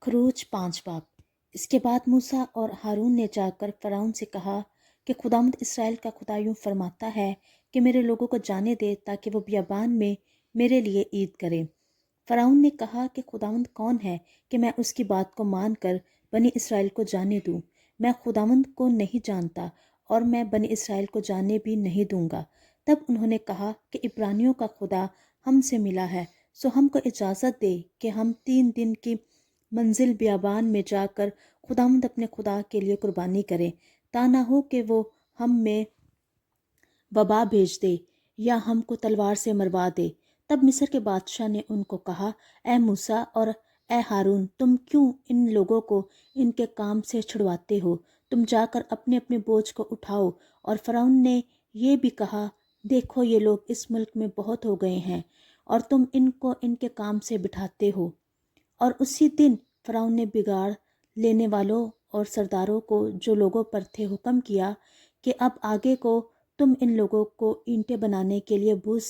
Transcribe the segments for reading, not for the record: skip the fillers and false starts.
خروج 5 باب۔ اس کے بعد موسیٰ اور ہارون نے جا کر فرعون سے کہا کہ خداوند اسرائیل کا خدا یوں فرماتا ہے کہ میرے لوگوں کو جانے دے تاکہ وہ بیابان میں میرے لیے عید کریں۔ فرعون نے کہا کہ خداوند کون ہے کہ میں اس کی بات کو مان کر بنی اسرائیل کو جانے دوں؟ میں خداوند کو نہیں جانتا اور میں بنی اسرائیل کو جانے بھی نہیں دوں گا۔ تب انہوں نے کہا کہ عبرانیوں کا خدا ہم سے ملا ہے، سو ہم کو اجازت دے کہ ہم 3 دن کی منزل بیابان میں جا کر خداوند اپنے خدا کے لیے قربانی کریں، تا نہ ہو کہ وہ ہم میں وبا بھیج دے یا ہم کو تلوار سے مروا دے۔ تب مصر کے بادشاہ نے ان کو کہا، اے موسیٰ اور اے ہارون، تم کیوں ان لوگوں کو ان کے کام سے چھڑواتے ہو؟ تم جا کر اپنے اپنے بوجھ کو اٹھاؤ۔ اور فرعون نے یہ بھی کہا، دیکھو یہ لوگ اس ملک میں بہت ہو گئے ہیں اور تم ان کو ان کے کام سے بٹھاتے ہو۔ اور اسی دن فرعون نے بگاڑ لینے والوں اور سرداروں کو جو لوگوں پر تھے حکم کیا کہ اب آگے کو تم ان لوگوں کو اینٹیں بنانے کے لیے بوس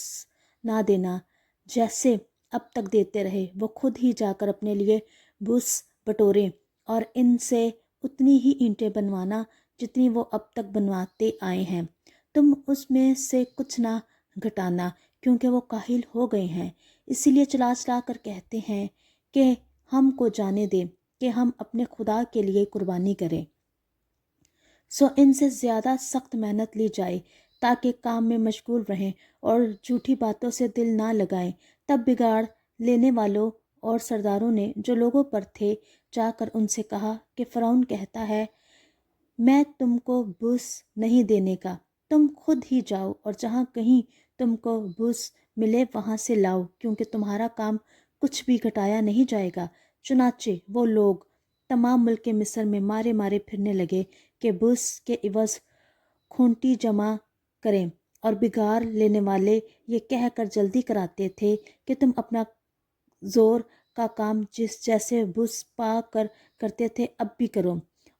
نہ دینا، جیسے اب تک دیتے رہے۔ وہ خود ہی جا کر اپنے لیے بوس بٹوریں اور ان سے اتنی ہی اینٹیں بنوانا جتنی وہ اب تک بنواتے آئے ہیں۔ تم اس میں سے کچھ نہ گھٹانا، کیونکہ وہ کاہل ہو گئے ہیں، اسی لیے چلا چلا کر کہتے ہیں کہ ہم کو جانے دیں کہ ہم اپنے خدا کے لیے قربانی کریں۔ سو ان سے زیادہ سخت محنت لی جائے تاکہ کام میں مشغول رہیں اور جھوٹی باتوں سے دل نہ لگائیں۔ تب بگاڑ لینے والوں اور سرداروں نے جو لوگوں پر تھے جا کر ان سے کہا کہ فرعون کہتا ہے، میں تم کو بوس نہیں دینے کا، تم خود ہی جاؤ اور جہاں کہیں تم کو بوس ملے وہاں سے لاؤ، کیونکہ تمہارا کام کچھ بھی گھٹایا نہیں جائے گا۔ چنانچہ وہ لوگ تمام ملک مصر میں مارے مارے پھرنے لگے کہ بوس کے عوض کھونٹی جمع کریں، اور بگاڑ لینے والے یہ کہہ کر جلدی کراتے تھے کہ تم اپنا زور کا کام جیسے بوس پا کر کرتے تھے اب بھی کرو۔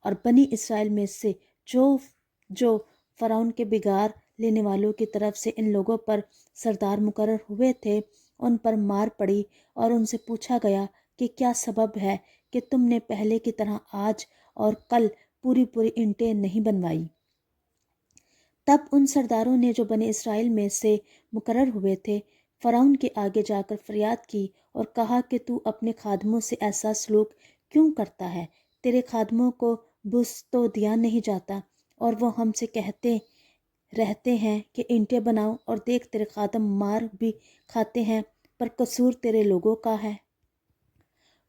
اور بنی اسرائیل میں سے جو فرعون کے بگاڑ لینے والوں کی طرف سے ان لوگوں پر سردار مقرر ہوئے تھے، ان پر مار پڑی اور ان سے پوچھا گیا کہ کیا سبب ہے کہ تم نے پہلے کی طرح آج اور کل پوری اینٹیں نہیں بنوائی؟ تب ان سرداروں نے جو بنی اسرائیل میں سے مقرر ہوئے تھے فرعون کے آگے جا کر فریاد کی اور کہا کہ تو اپنے خادموں سے ایسا سلوک کیوں کرتا ہے؟ تیرے خادموں کو بوس تو دیا نہیں جاتا، اور وہ ہم سے کہتے رہتے ہیں کہ اینٹیں بناؤ، اور دیکھ تیرے خادم مار بھی کھاتے ہیں، پر قصور تیرے لوگوں کا ہے۔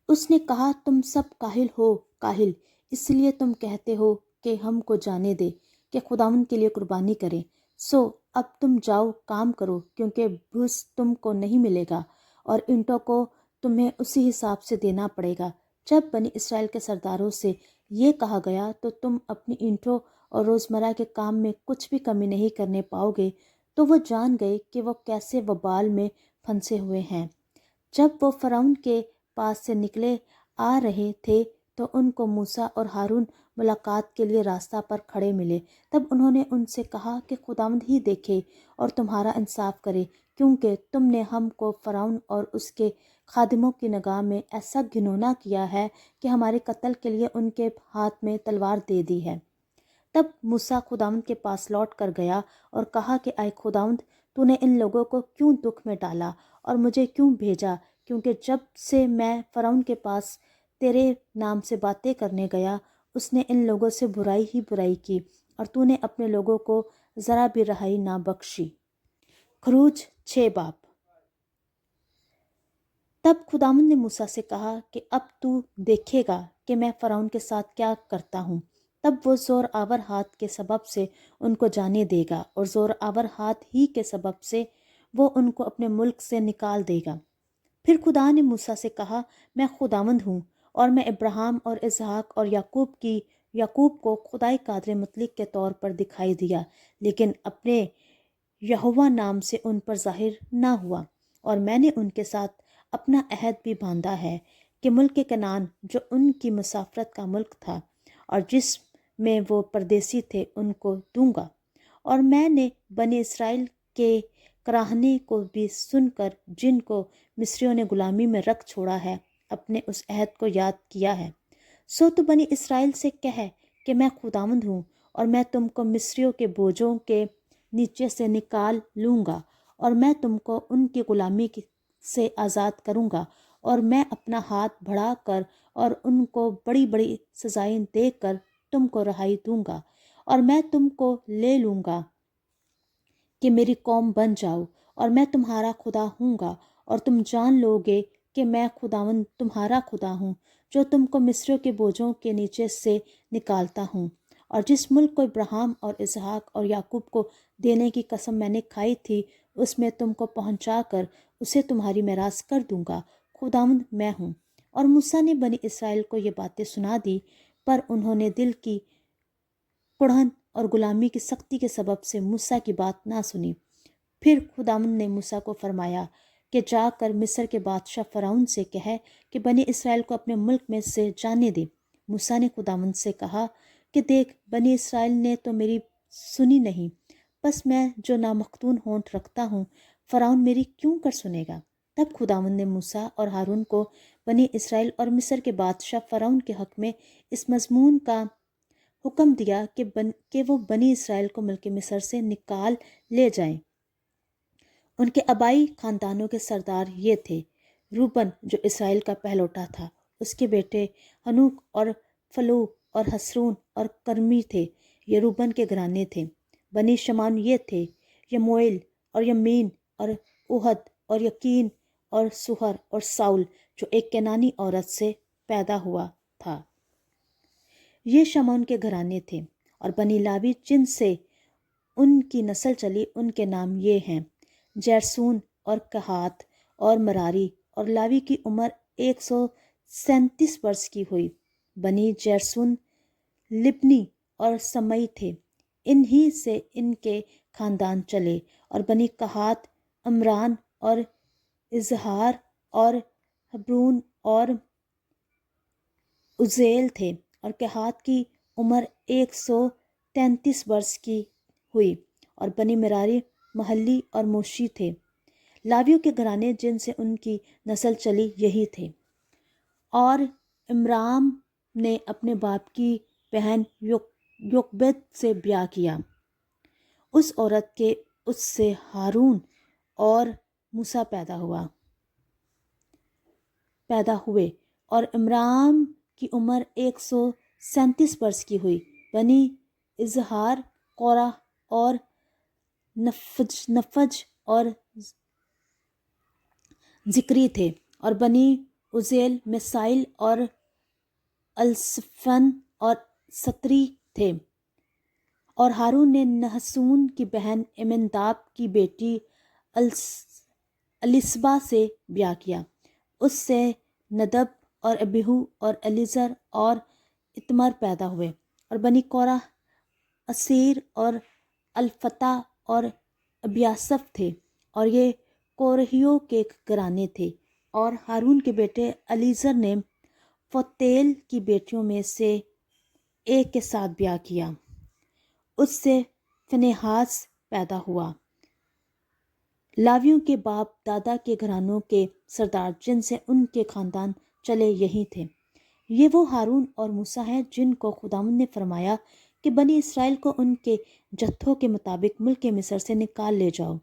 اس نے کہا، تم سب کاہل ہو، کاہل، اس لیے تم کہتے ہو کہ ہم کو جانے دے کہ خداوند کے لیے قربانی کریں۔ سو اب تم جاؤ کام کرو، کیونکہ بوس تم کو نہیں ملے گا اور اینٹوں کو تمہیں اسی حساب سے دینا پڑے گا۔ جب بنی اسرائیل کے سرداروں سے یہ کہا گیا تو تم اپنی اینٹوں اور روزمرہ کے کام میں کچھ بھی کمی نہیں کرنے پاؤ گے، تو وہ جان گئے کہ وہ کیسے وبال میں پھنسے ہوئے ہیں۔ جب وہ فرعون کے پاس سے نکلے آ رہے تھے تو ان کو موسیٰ اور ہارون ملاقات کے لیے راستہ پر کھڑے ملے۔ تب انہوں نے ان سے کہا کہ خداوند ہی دیکھے اور تمہارا انصاف کرے، کیونکہ تم نے ہم کو فرعون اور اس کے خادموں کی نگاہ میں ایسا گھنونا کیا ہے کہ ہمارے قتل کے لیے ان کے ہاتھ میں تلوار دے دی ہے۔ تب موسیٰ خداوند کے پاس لوٹ کر گیا اور کہا کہ اے خداوند، تو نے ان لوگوں کو کیوں دکھ میں ڈالا اور مجھے کیوں بھیجا؟ کیونکہ جب سے میں فرعون کے پاس تیرے نام سے باتیں کرنے گیا، اس نے ان لوگوں سے برائی ہی برائی کی، اور تو نے اپنے لوگوں کو ذرا بھی رہائی نہ بخشی۔ خروج 6 باب۔ تب خداوند نے موسیٰ سے کہا کہ اب تو دیکھے گا کہ میں فرعون کے ساتھ کیا کرتا ہوں۔ تب وہ زور آور ہاتھ کے سبب سے ان کو جانے دے گا، اور زور آور ہاتھ ہی کے سبب سے وہ ان کو اپنے ملک سے نکال دے گا۔ پھر خدا نے موسیٰ سے کہا، میں خداوند ہوں، اور میں ابراہیم اور اسحاق اور یعقوب کو خدائے قادر مطلق کے طور پر دکھائی دیا، لیکن اپنے یہوہ نام سے ان پر ظاہر نہ ہوا۔ اور میں نے ان کے ساتھ اپنا عہد بھی باندھا ہے کہ ملک کنعان جو ان کی مسافرت کا ملک تھا اور جس میں وہ پردیسی تھے ان کو دوں گا۔ اور میں نے بنی اسرائیل کے کراہنے کو بھی سن کر جن کو مصریوں نے غلامی میں رکھ چھوڑا ہے اپنے اس عہد کو یاد کیا ہے۔ سو تو بنی اسرائیل سے کہے کہ میں خداوند ہوں، اور میں تم کو مصریوں کے بوجھوں کے نیچے سے نکال لوں گا، اور میں تم کو ان کی غلامی سے آزاد کروں گا، اور میں اپنا ہاتھ بڑھا کر اور ان کو بڑی بڑی سزائیں دے کر تم کو رہائی دوں گا، اور میں تم کو لے لوں گا کہ میری قوم بن جاؤ، اور میں تمہارا خدا ہوں گا، اور تم جان لو گے کہ میں خداوند تمہارا خدا ہوں، جو تم کو مصریوں کے بوجھوں کے نیچے سے نکالتا ہوں، اور جس ملک کو ابراہیم اور اسحاق اور یعقوب کو دینے کی قسم میں نے کھائی تھی، اس میں تم کو پہنچا کر اسے تمہاری میراث کر دوں گا۔ خداوند میں ہوں۔ اور موسیٰ نے بنی اسرائیل کو یہ باتیں سنا دی، پر انہوں نے دل کی کڑھن اور غلامی کی سختی کے سبب سے موسیٰ کی بات نہ سنی۔ پھر خداوند نے موسیٰ کو فرمایا کہ جا کر مصر کے بادشاہ فرعون سے کہے کہ بنی اسرائیل کو اپنے ملک میں سے جانے دے۔ موسیٰ نے خداوند سے کہا کہ دیکھ، بنی اسرائیل نے تو میری سنی نہیں، بس میں جو نامختون ہونٹ رکھتا ہوں، فرعون میری کیوں کر سنے گا؟ تب خداوند نے موسیٰ اور ہارون کو بنی اسرائیل اور مصر کے بادشاہ فرعون کے حق میں اس مضمون کا حکم دیا کہ وہ بنی اسرائیل کو ملک مصر سے نکال لے جائیں۔ ان کے آبائی خاندانوں کے سردار یہ تھے: روبن جو اسرائیل کا پہلوٹا تھا، اس کے بیٹے ہنوک اور فلو اور حسرون اور کرمی تھے، یہ روبن کے گھرانے تھے۔ بنی شمان یہ تھے: یموئیل اور یمین اور اوہد اور یقین اور سہر اور ساؤل جو ایک کنانی عورت سے پیدا ہوا تھا، یہ شمعون کے گھرانے تھے۔ اور بنی لاوی جن سے ان کی نسل چلی، ان کے نام یہ ہیں: جیرسون اور کہات اور مراری۔ اور لاوی کی عمر 137 برس کی ہوئی۔ بنی جیرسون لبنی اور سمئی تھے، انہی سے ان کے خاندان چلے۔ اور بنی کہات عمران اور اظہار اور حبرون اور عزیل تھے۔ اور کہات کی عمر 133 برس کی ہوئی۔ اور بنی مراری محلی اور موشی تھے۔ لاویوں کے گھرانے جن سے ان کی نسل چلی یہی تھے۔ اور عمرام نے اپنے باپ کی بہن یوکبید سے بیاہ کیا، اس عورت کے اس سے ہارون اور موسیٰ پیدا ہوئے۔ اور عمرام کی عمر 137 برس کی ہوئی۔ بنی اظہار قورح اور نفج اور ذکری تھے۔ اور بنی عزیل مسائل اور الصفن اور ستری تھے۔ اور ہارون نے نحسون کی بہن امناداب کی بیٹی الیسبا سے بیاہ کیا، اس سے ندب اور ابیہو اور الیزر اور اتمر پیدا ہوئے۔ اور بنی قورح اسیر اور الفتح اور ابیاسف تھے، اور یہ قورحیوں کے گھرانے تھے۔ اور ہارون کے بیٹے الیزر نے فوتیل کی بیٹیوں میں سے ایک کے ساتھ بیاہ کیا، اس سے فنہاس پیدا ہوا۔ لاویوں کے باپ دادا کے گھرانوں کے سردار جن سے ان کے خاندان چلے یہی تھے۔ یہ وہ ہارون اور موسیٰ ہیں جن کو خداوند نے فرمایا کہ بنی اسرائیل کو ان کے جتھوں کے مطابق ملک مصر سے نکال لے جاؤ۔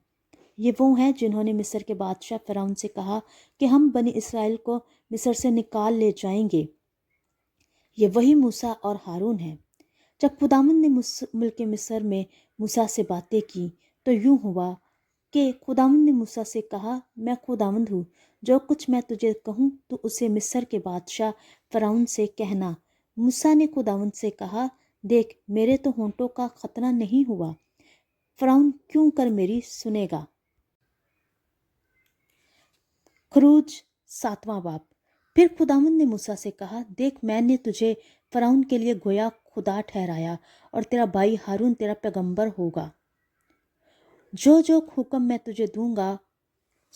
یہ وہ ہیں جنہوں نے مصر کے بادشاہ فرعون سے کہا کہ ہم بنی اسرائیل کو مصر سے نکال لے جائیں گے۔ یہ وہی موسیٰ اور ہارون ہیں۔ جب خداوند نے ملک مصر میں موسیٰ سے باتیں کی تو یوں ہوا کہ خداوند نے موسیٰ سے کہا، میں خداوند ہوں، جو کچھ میں تجھے کہوں تو اسے مصر کے بادشاہ فرعون سے کہنا۔ موسیٰ نے خداوند سے کہا، دیکھ، میرے تو ہونٹوں کا ختنہ نہیں ہوا، فرعون کیوں کر میری سنے گا؟ خروج 7واں باب۔ پھر خداوند نے موسیٰ سے کہا، دیکھ، میں نے تجھے فرعون کے لیے گویا خدا ٹھہرایا، اور تیرا بھائی ہارون تیرا پیغمبر ہوگا۔ جو حکم میں تجھے دوں گا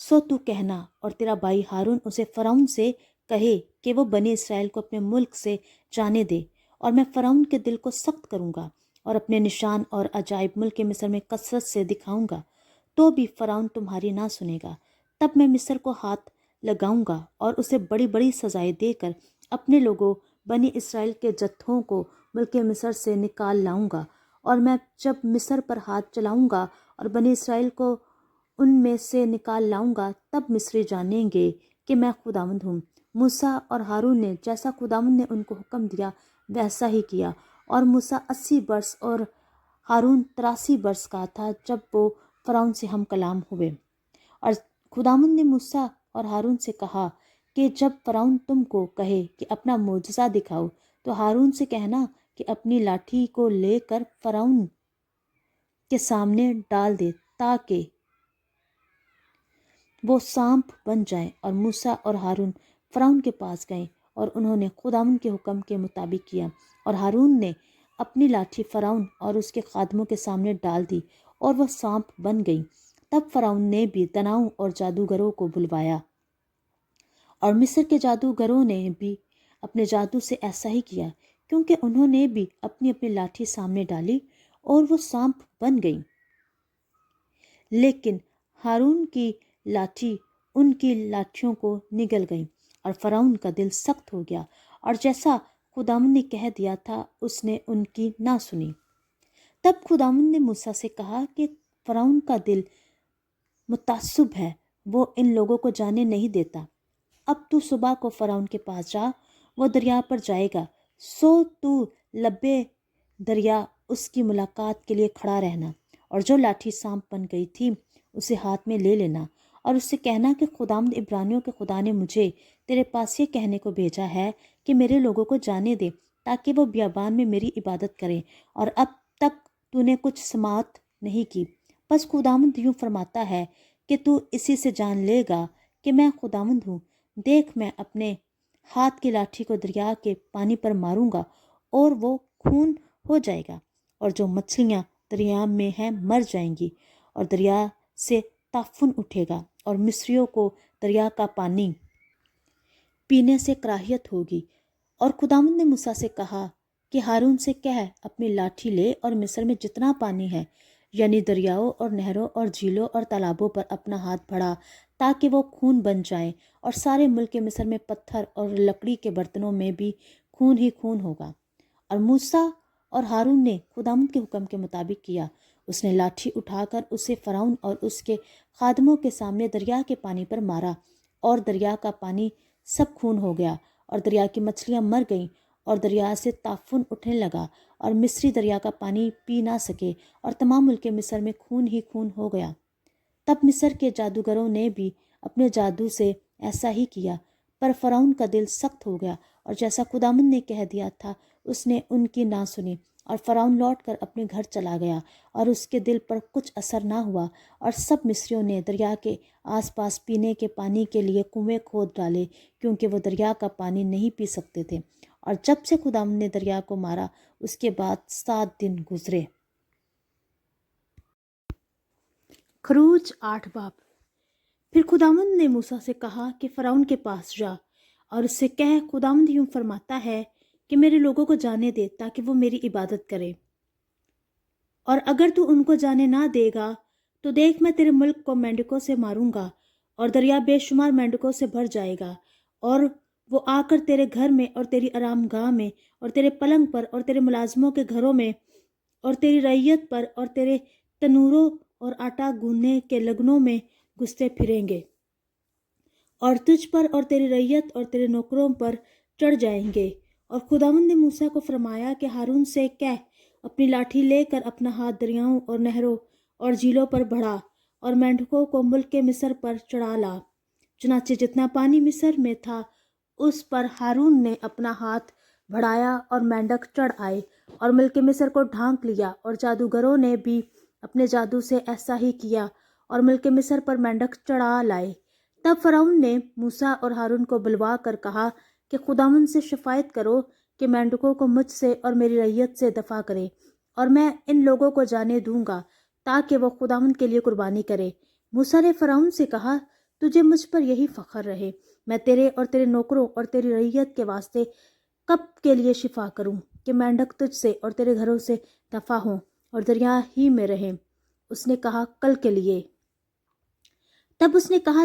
سو تو کہنا، اور تیرا بھائی ہارون اسے فرعون سے کہے کہ وہ بنی اسرائیل کو اپنے ملک سے جانے دے، اور میں فرعون کے دل کو سخت کروں گا، اور اپنے نشان اور عجائب ملک مصر میں کثرت سے دکھاؤں گا، تو بھی فرعون تمہاری نہ سنے گا۔ تب میں مصر کو ہاتھ لگاؤں گا اور اسے بڑی بڑی سزائیں دے کر اپنے لوگوں بنی اسرائیل کے جتھوں کو ملک مصر سے نکال لاؤں گا، اور میں جب مصر پر ہاتھ چلاؤں گا اور بنی اسرائیل کو ان میں سے نکال لاؤں گا، تب مصری جانیں گے کہ میں خداوند ہوں۔ موسیٰ اور ہارون نے جیسا خداوند نے ان کو حکم دیا ویسا ہی کیا، اور موسیٰ 80 برس اور ہارون 83 برس کا تھا جب وہ فرعون سے ہم کلام ہوئے۔ اور خداوند نے موسیٰ اور ہارون سے کہا کہ جب فرعون تم کو کہے کہ اپنا معجزہ دکھاؤ، تو ہارون سے کہنا کہ اپنی لاٹھی کو لے کر فرعون کے سامنے ڈال دے تاکہ وہ سانپ بن جائے۔ اور موسیٰ اور ہارون فرعون کے پاس گئے اور انہوں نے خداوند کے حکم کے مطابق کیا، اور ہارون نے اپنی لاٹھی فرعون اور اس کے خادموں کے سامنے ڈال دی اور وہ سانپ بن گئی۔ تب فرعون نے بھی دناؤں اور جادوگروں کو بلوایا، اور مصر کے جادوگروں نے بھی اپنے جادو سے ایسا ہی کیا، کیونکہ انہوں نے بھی اپنی اپنی لاٹھی سامنے ڈالی اور وہ سانپ بن گئی۔ لیکن ہارون کی لاٹھی ان کی لاٹھیوں کو نگل گئی، اور فرعون کا دل سخت ہو گیا، اور جیسا خداوند نے کہہ دیا تھا اس نے ان کی نہ سنی۔ تب خداوند نے موسیٰ سے کہا کہ فرعون کا دل متعصب ہے، وہ ان لوگوں کو جانے نہیں دیتا۔ اب تو صبح کو فرعون کے پاس جا، وہ دریا پر جائے گا، سو تو لبے دریا اس کی ملاقات کے لیے کھڑا رہنا، اور جو لاٹھی سانپ بن گئی تھی اسے ہاتھ میں لے لینا، اور اس سے کہنا کہ خداوند عبرانیوں کے خدا نے مجھے تیرے پاس یہ کہنے کو بھیجا ہے کہ میرے لوگوں کو جانے دے تاکہ وہ بیابان میں میری عبادت کریں، اور اب تک تو نے کچھ سماعت نہیں کی۔ بس خداوند یوں فرماتا ہے کہ تو اسی سے جان لے گا کہ میں خداوند ہوں۔ دیکھ، میں اپنے ہاتھ کی لاٹھی کو دریا کے پانی پر ماروں گا اور وہ خون ہو جائے گا، اور جو مچھلیاں دریا میں ہیں مر جائیں گی، اور دریا سے طوفان اٹھے گا، اور مصریوں کو دریا کا پانی پینے سے کراہیت ہوگی۔ اور خداوند نے موسیٰ سے کہا کہ ہارون سے کہہ اپنی لاٹھی لے اور مصر میں جتنا پانی ہے، یعنی دریاؤں اور نہروں اور جھیلوں اور تالابوں پر اپنا ہاتھ بڑھا تاکہ وہ خون بن جائیں، اور سارے ملک مصر میں پتھر اور لکڑی کے برتنوں میں بھی خون ہی خون ہوگا۔ اور موسیٰ اور ہارون نے خداوند کے حکم کے مطابق کیا۔ اس نے لاٹھی اٹھا کر اسے فرعون اور اس کے خادموں کے سامنے دریا کے پانی پر مارا، اور دریا کا پانی سب خون ہو گیا، اور دریا کی مچھلیاں مر گئیں، اور دریا سے طوفان اٹھنے لگا، اور مصری دریا کا پانی پی نہ سکے، اور تمام ملک مصر میں خون ہی خون ہو گیا۔ تب مصر کے جادوگروں نے بھی اپنے جادو سے ایسا ہی کیا، پر فرعون کا دل سخت ہو گیا، اور جیسا خداوند نے کہہ دیا تھا اس نے ان کی نہ سنی، اور فرعون لوٹ کر اپنے گھر چلا گیا، اور اس کے دل پر کچھ اثر نہ ہوا۔ اور سب مصریوں نے دریا کے آس پاس پینے کے پانی کے لیے کنویں کھود ڈالے، کیونکہ وہ دریا کا پانی نہیں پی سکتے تھے۔ اور جب سے خداوند نے دریا کو مارا اس کے بعد 7 دن گزرے۔ خروج 8 باب۔ پھر خداوند نے موسیٰ سے کہا کہ فرعون کے پاس جا اور اس سے کہہ خداوند یوں فرماتا ہے کہ میرے لوگوں کو جانے دے تاکہ وہ میری عبادت کرے، اور اگر تو ان کو جانے نہ دے گا تو دیکھ میں تیرے ملک کو مینڈکوں سے ماروں گا، اور دریا بے شمار مینڈکوں سے بھر جائے گا، اور وہ آ کر تیرے گھر میں اور تیری آرام گاہ میں اور تیرے پلنگ پر اور تیرے ملازموں کے گھروں میں اور تیری رعیت پر اور تیرے تنوروں اور آٹا گوندنے کے لگنوں میں گھستے پھریں گے، اور تجھ پر اور تیری رعیت اور تیرے نوکروں پر چڑھ جائیں گے۔ اور خداوند نے موسیٰ کو فرمایا کہ ہارون سے کہہ اپنی لاٹھی لے کر اپنا ہاتھ دریاؤں اور نہروں اور جھیلوں پر بڑھا اور مینڈکوں کو ملک مصر پر چڑھا لا۔ چنانچہ جتنا پانی مصر میں تھا اس پر ہارون نے اپنا ہاتھ بڑھایا اور مینڈک چڑھ آئے اور ملک مصر کو ڈھانک لیا، اور جادوگروں نے بھی اپنے جادو سے ایسا ہی کیا اور ملک مصر پر مینڈک چڑھا لائے۔ تب فرعون نے موسیٰ اور ہارون کو بلوا کر کہا کہ خداوند سے شفاعت کرو کہ مینڈکوں کو مجھ سے اور میری رعیت سے دفع کرے، اور میں ان لوگوں کو جانے دوں گا تاکہ وہ خداوند کے لیے قربانی کرے۔ موسیٰ نے فرعون سے کہا تجھے مجھ پر یہی فخر رہے، میں تیرے اور تیرے نوکروں اور تیری رعیت کے واسطے کب کے لیے شفا کروں کہ مینڈک تجھ سے اور تیرے گھروں سے دفع ہوں اور دریا ہی میں رہیں۔ اس نے کہا کل کے لیے۔ تب اس نے کہا